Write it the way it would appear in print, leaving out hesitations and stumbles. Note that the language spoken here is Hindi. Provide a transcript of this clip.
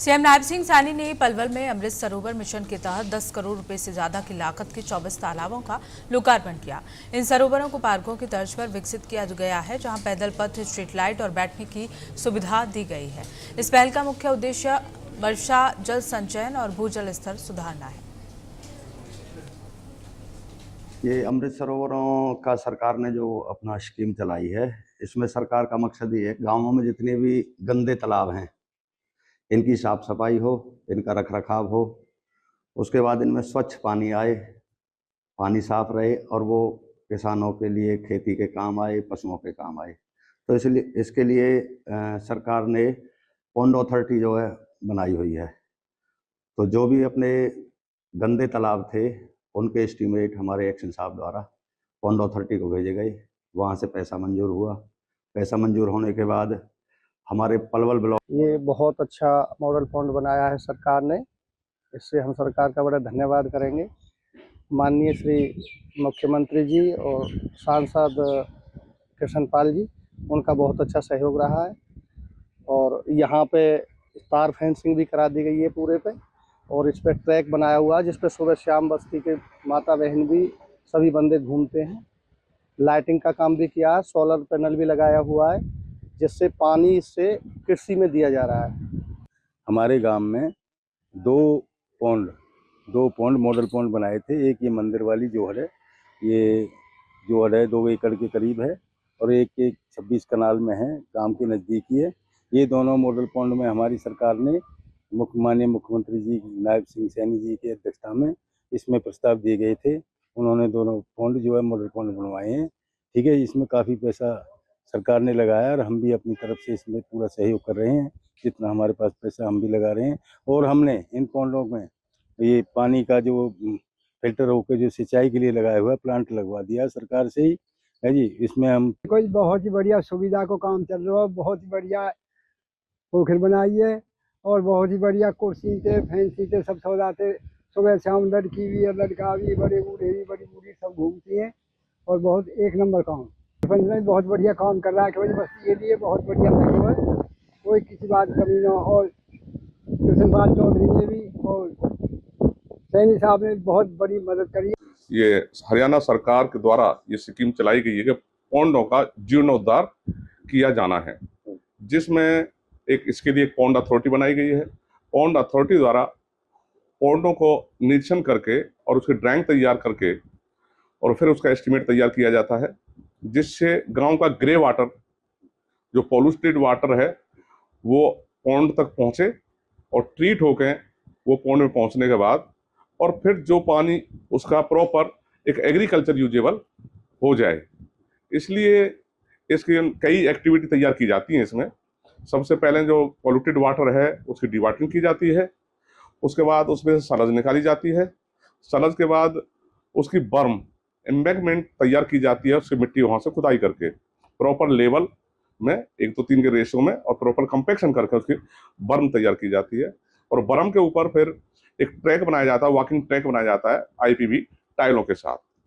सीएम नायब सिंह सैनी ने पलवल में अमृत सरोवर मिशन के तहत 10 करोड़ रुपए से ज्यादा की लागत के 24 तालाबों का लोकार्पण किया। इन सरोवरों को पार्कों की तर्ज पर विकसित किया गया है, जहां पैदल पथ, स्ट्रीट लाइट और बैठने की सुविधा दी गई है। इस पहल का मुख्य उद्देश्य वर्षा जल संचयन और भूजल स्तर सुधारना है। ये अमृत सरोवरों का सरकार ने जो अपना स्कीम चलाई है, इसमें सरकार का मकसद ये है गाँवों में जितने भी गंदे तालाब हैं इनकी साफ सफाई हो, इनका रख रखाव हो, उसके बाद इनमें स्वच्छ पानी आए, पानी साफ रहे और वो किसानों के लिए खेती के काम आए, पशुओं के काम आए। तो इसलिए इसके लिए सरकार ने पॉन्ड अथॉरिटी जो है बनाई हुई है। तो जो भी अपने गंदे तालाब थे उनके एस्टीमेट हमारे एक्शन साहब द्वारा पॉन्ड अथॉरिटी को भेजे गए, वहाँ से पैसा मंजूर हुआ। पैसा मंजूर होने के बाद हमारे पलवल ब्लॉक ये बहुत अच्छा मॉडल पॉन्ड बनाया है सरकार ने। इससे हम सरकार का बड़ा धन्यवाद करेंगे। माननीय श्री मुख्यमंत्री जी और सांसद कृष्णपाल जी, उनका बहुत अच्छा सहयोग रहा है। और यहाँ पे तार फेंसिंग भी करा दी गई है पूरे पे, और इस पर ट्रैक बनाया हुआ है जिस पे सुबह शाम बस्ती के माता बहन भी सभी बंदे घूमते हैं। लाइटिंग का काम भी किया है, सोलर पैनल भी लगाया हुआ है जिससे पानी इससे कृषि में दिया जा रहा है। हमारे गांव में दो पौंड मॉडल पौंड बनाए थे। एक ये मंदिर वाली जोहर है, ये जोहर है 2 एकड़ के करीब है, और एक 26 कनाल में है, गांव के नज़दीक ही है। ये दोनों मॉडल पौंड में हमारी सरकार ने माननीय मुख्यमंत्री जी नायब सिंह सैनी जी की अध्यक्षता में इसमें प्रस्ताव दिए गए थे। उन्होंने दोनों पौंड जो है मॉडल पौंड बनवाए हैं। ठीक है, इसमें काफ़ी पैसा सरकार ने लगाया और हम भी अपनी तरफ से इसमें पूरा सहयोग कर रहे हैं। जितना हमारे पास पैसा हम भी लगा रहे हैं, और हमने इन पौंडों में ये पानी का जो फिल्टर होकर जो सिंचाई के लिए लगाया हुआ प्लांट लगवा दिया सरकार से ही है जी। इसमें हम कोई बहुत ही बढ़िया सुविधा को काम चल रहा है, बहुत ही बढ़िया पोखर बनाई है और बहुत ही बढ़िया कुर्सी थे, फैंसी थे, सब सौदा थे। सुबह शाम लड़की भी और लड़का भी, बड़े बूढ़े भी, बड़ी बूढ़ी सब घूमती हैं और बहुत एक नंबर काम बहुत बढ़िया काम कर रहा है। कि बस ये लिए बहुत बढ़िया लगा है, कोई किसी बात कमी ना। और कृष्णपाल चौधरी ने भी और सैनी साहब ने बहुत बड़ी मदद करी। ये हरियाणा सरकार के द्वारा ये स्कीम चलाई गई है कि पौंडों का जीर्णोद्धार किया जाना है, जिसमें इसके लिए एक पौंड अथॉरिटी बनाई गई है। पौंड अथॉरिटी द्वारा पौंडों को निरीक्षण करके और उसकी ड्राइंग तैयार करके और फिर उसका एस्टीमेट तैयार किया जाता है, जिससे गांव का ग्रे वाटर जो पॉल्यूटेड वाटर है वो पौंड तक पहुंचे और ट्रीट होके वो पौंड में पहुंचने के बाद और फिर जो पानी उसका प्रॉपर एक एग्रीकल्चर यूजेबल हो जाए। इसलिए इसकी कई एक्टिविटी तैयार की जाती हैं। इसमें सबसे पहले जो पॉल्यूटेड वाटर है उसकी डिवाटरिंग की जाती है, उसके बाद उसमें से सलज निकाली जाती है, सलज के बाद उसकी बर्म एम्बैंकमेंट तैयार की जाती है, उसकी मिट्टी वहाँ से खुदाई करके प्रॉपर लेवल में 1:3 के रेशियो में और प्रॉपर कंपैक्शन करके उसकी बर्म तैयार की जाती है। और बर्म के ऊपर फिर एक ट्रैक बनाया जाता है, वॉकिंग ट्रैक बनाया जाता है IPV टाइलों के साथ।